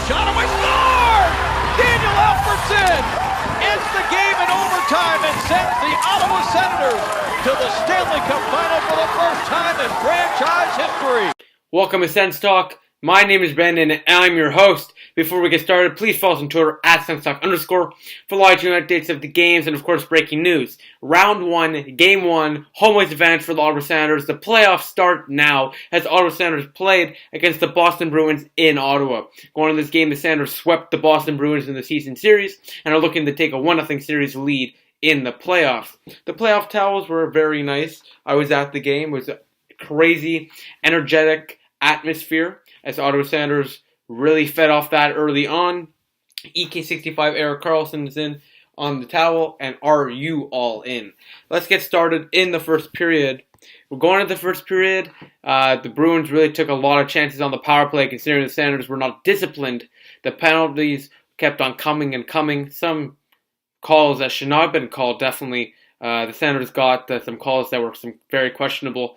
shot away, score! Daniel Alfredsson ends the game in overtime and sends the Ottawa Senators to the Stanley Cup Final for the first time in franchise history. Welcome to SENS Talk. My name is Brandon and I'm your host. Before we get started, please follow us on Twitter @SensTalk_ for live updates of the games and of course breaking news. Round 1, Game 1, home ice advantage for the Ottawa Senators. The playoffs start now as Ottawa Senators played against the Boston Bruins in Ottawa. Going into this game, the Senators swept the Boston Bruins in the season series and are looking to take a 1-0 series lead in the playoffs. The playoff towels were very nice. I was at the game. It was a crazy, energetic atmosphere as Ottawa Senators really fed off that early on. EK65 Erik Karlsson is in on the towel, and are you all in? Let's get started in the first period. We're going into the first period. The Bruins really took a lot of chances on the power play considering the Senators were not disciplined. The penalties kept on coming and coming. Some calls that should not have been called, definitely. The Senators got some calls that were very questionable.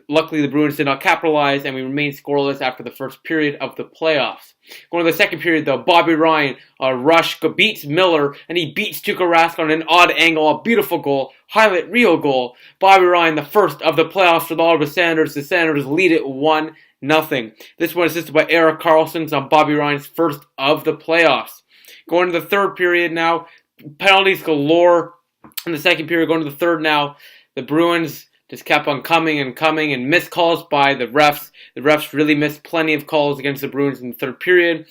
Luckily, the Bruins did not capitalize, and we remained scoreless after the first period of the playoffs. Going to the second period, though, Bobby Ryan, rush, beats Miller, and he beats Tuukka Rask on an odd angle, a beautiful goal, highlight reel goal. Bobby Ryan, the first of the playoffs for the Ottawa Senators. The Senators lead it 1-0. This one assisted by Erik Karlsson on Bobby Ryan's first of the playoffs. Going to the third period now, penalties galore. In the second period, going to the third now, the Bruins just kept on coming and missed calls by the refs. The refs really missed plenty of calls against the Bruins in the third period.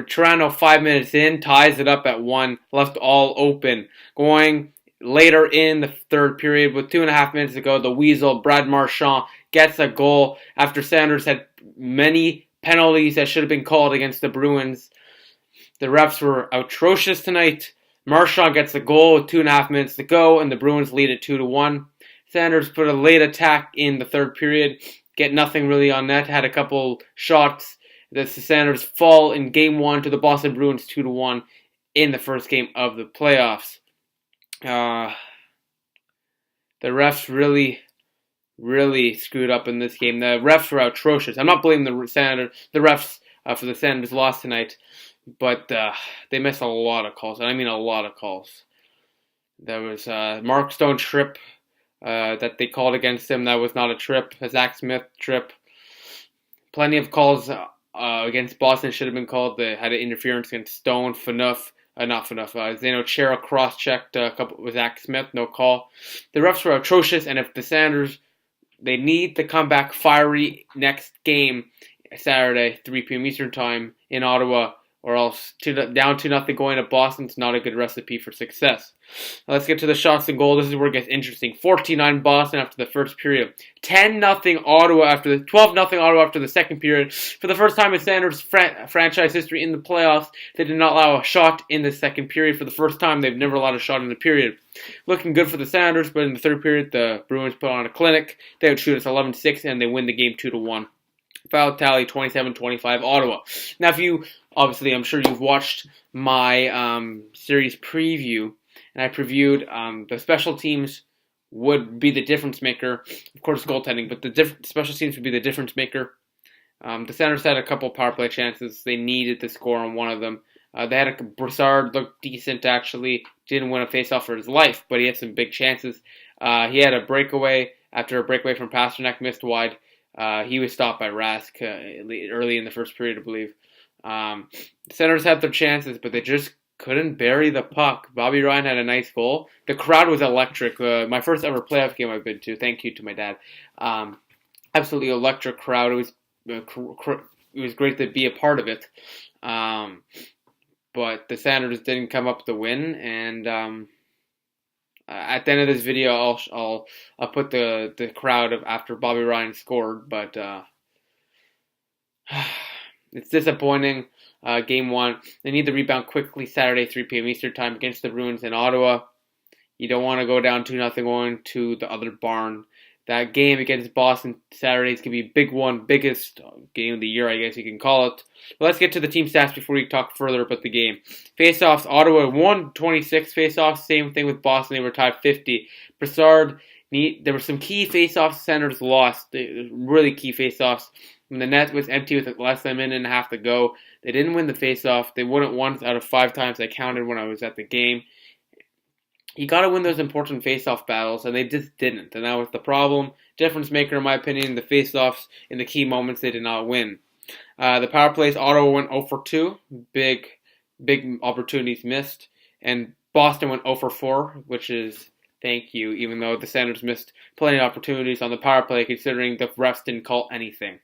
Toronto, 5 minutes in, ties it up at 1, left all open. Going later in the third period with 2.5 minutes to go, the Weasel, Brad Marchand, gets a goal after Sanders had many penalties that should have been called against the Bruins. The refs were atrocious tonight. Marchand gets a goal with 2.5 minutes to go, and the Bruins lead it 2-1. Sanders put a late attack in the third period, get nothing really on net, had a couple shots. The Sanders fall in Game 1 to the Boston Bruins 2-1 in the first game of the playoffs. The refs really screwed up in this game. The refs were atrocious. I'm not blaming the refs for the Sanders loss tonight, but they missed a lot of calls, and I mean a lot of calls. There was a Mark Stone trip that they called against him. That was not a trip. A Zach Smith trip. Plenty of calls against Boston should have been called. They had an interference against Stone. Zdeno Chara cross-checked a couple with Zach Smith. No call. The refs were atrocious, and if the Sanders, they need to come back fiery next game, Saturday, 3 p.m. Eastern Time in Ottawa, or else down 2-0 going to Boston. It's not a good recipe for success. Now let's get to the shots and goal. This is where it gets interesting. 14-9 Boston after the first period. 10-0 Ottawa after the 12-0 Ottawa after the second period. For the first time in Sanders franchise history in the playoffs, they did not allow a shot in the second period. For the first time, they've never allowed a shot in the period. Looking good for the Sanders, but in the third period, the Bruins put on a clinic. They would shoot us 11-6, and they win the game 2-1. Foul tally 27-25 Ottawa. Now, if you obviously, I'm sure you've watched my series preview, and I previewed the special teams would be the difference maker. Of course, goaltending, but the special teams would be the difference maker. The Senators had a couple power play chances. They needed to score on one of them. They had a Brassard looked decent, actually. Didn't win a faceoff for his life, but he had some big chances. He had a breakaway after a breakaway from Pasternak, missed wide. He was stopped by Rask early in the first period, I believe. The Senators had their chances, but they just couldn't bury the puck. Bobby Ryan had a nice goal. The crowd was electric. My first ever playoff game I've been to. Thank you to my dad. Absolutely electric crowd. It was great to be a part of it. But the Senators didn't come up with the win. And at the end of this video, I'll put the crowd after Bobby Ryan scored. But it's disappointing. Game 1. They need to rebound quickly Saturday, 3 p.m. Eastern Time against the Bruins in Ottawa. You don't want to go down 2-0 going to the other barn. That game against Boston Saturday is going to be a big one, biggest game of the year, I guess you can call it. But let's get to the team stats before we talk further about the game. Faceoffs, Ottawa won 26 faceoffs. Same thing with Boston, they were tied 50. Brassard, there were some key faceoffs Senators lost. Really key faceoffs. When the net was empty with less than a minute and a half to go, they didn't win the faceoff. They won it once out of 5 times I counted when I was at the game. You got to win those important faceoff battles, and they just didn't. And that was the problem. Difference maker, in my opinion, the faceoffs in the key moments they did not win. The power plays, Ottawa went 0 for 2. Big opportunities missed. And Boston went 0 for 4, which is thank you, even though the Senators missed plenty of opportunities on the power play, considering the refs didn't call anything.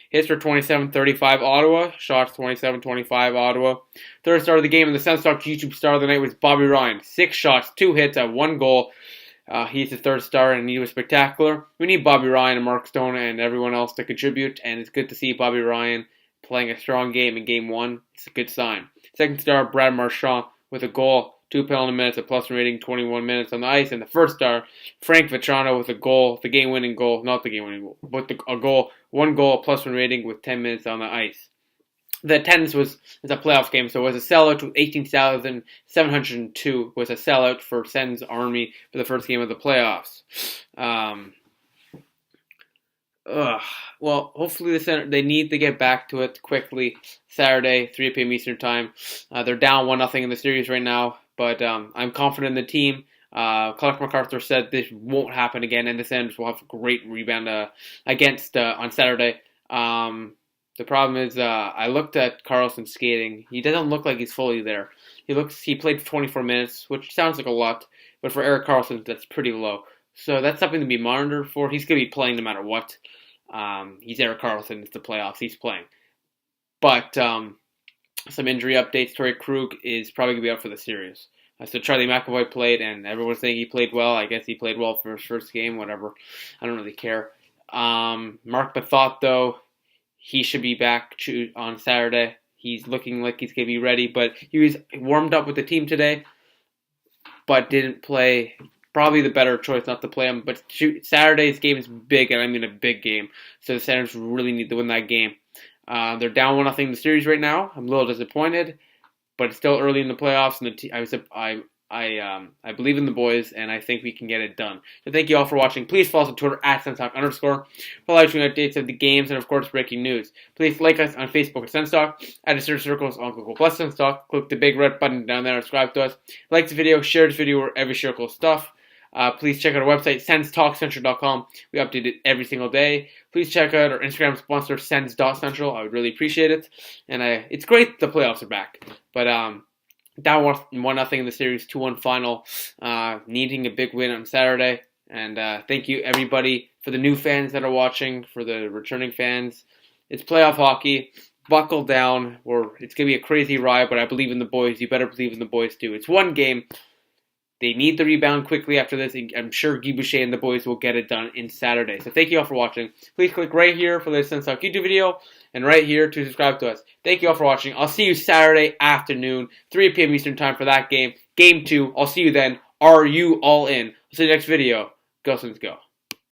Hits were 27-35 Ottawa. Shots 27-25 Ottawa. Third star of the game and the SENS YouTube star of the night was Bobby Ryan. 6 shots, 2 hits at 1 goal. He's the third star and he was spectacular. We need Bobby Ryan and Mark Stone and everyone else to contribute, and it's good to see Bobby Ryan playing a strong game in Game 1. It's a good sign. Second star, Brad Marchand with a goal. 2 penalty minutes, a plus rating, 21 minutes on the ice. And the first star, Frank Vatrano with a goal, the game-winning goal, not the game-winning goal, but a goal, 1 goal, plus 1 rating with 10 minutes on the ice. The attendance it's a playoff game, so it was a sellout with 18,702 was a sellout for SENS Army for the first game of the playoffs. Well, hopefully they need to get back to it quickly. Saturday, 3 p.m. Eastern Time. They're down 1-0 in the series right now. But I'm confident in the team. Clark MacArthur said this won't happen again, and the Senators will have a great rebound on Saturday. The problem is I looked at Karlsson's skating. He doesn't look like he's fully there. He played 24 minutes, which sounds like a lot, but for Erik Karlsson, that's pretty low. So that's something to be monitored for. He's going to be playing no matter what. He's Erik Karlsson. It's the playoffs. He's playing. But some injury updates. Torrey Krug is probably going to be out for the series. So Charlie McAvoy played, and everyone's saying he played well. I guess he played well for his first game, whatever. I don't really care. Mark Bethot, though, he should be back on Saturday. He's looking like he's going to be ready, but he was warmed up with the team today, but didn't play. Probably the better choice not to play him. But Saturday's game is big, and I mean a big game. So the Senators really need to win that game. They're down 1-0 in the series right now. I'm a little disappointed, but it's still early in the playoffs, and I believe in the boys, and I think we can get it done. So thank you all for watching. Please follow us on Twitter @SensTalk_ for live stream updates of the games and of course breaking news. Please like us on Facebook at SensTalk, add a search circles on Google Plus SensTalk. Click the big red button down there and subscribe to us. Like the video, share this video wherever you share cool stuff. Please check out our website, senstalkcentral.com. We update it every single day. Please check out our Instagram sponsor, sens.central. I would really appreciate it. And it's great the playoffs are back. But down 1-0 in the series, 2-1 final. Needing a big win on Saturday. And thank you, everybody, for the new fans that are watching, for the returning fans. It's playoff hockey. Buckle down. It's going to be a crazy ride, but I believe in the boys. You better believe in the boys, too. It's one game. They need the rebound quickly after this. I'm sure Guy Boucher and the boys will get it done in Saturday. So thank you all for watching. Please click right here for the SENS Talk YouTube video and right here to subscribe to us. Thank you all for watching. I'll see you Saturday afternoon, 3 p.m. Eastern Time for that game. Game 2. I'll see you then. Are you all in? I'll see you next video. Go Sens, go.